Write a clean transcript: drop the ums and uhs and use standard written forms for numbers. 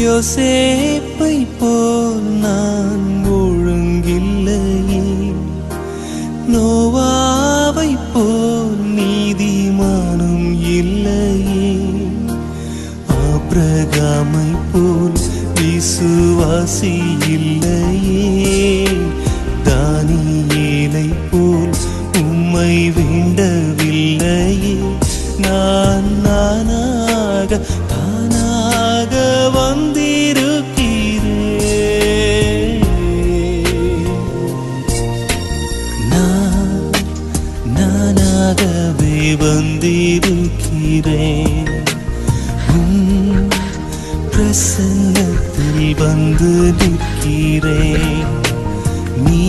யோசேப்பை போல் நான் ஒழுங்கில்லையே, நோவாவை போல் நீதிமானும் இல்லையே, ஆபிரகாமை போல் விசுவாசி இல்லையே, தானியேலை போல் உம்மை வேண்டவில்லையே. நான் நானாக வந்திருக்கிறேன், நானாகவே வந்திருக்கிறேன். பிரசன்னத்தில் வந்து நிற்கிறேன். நீ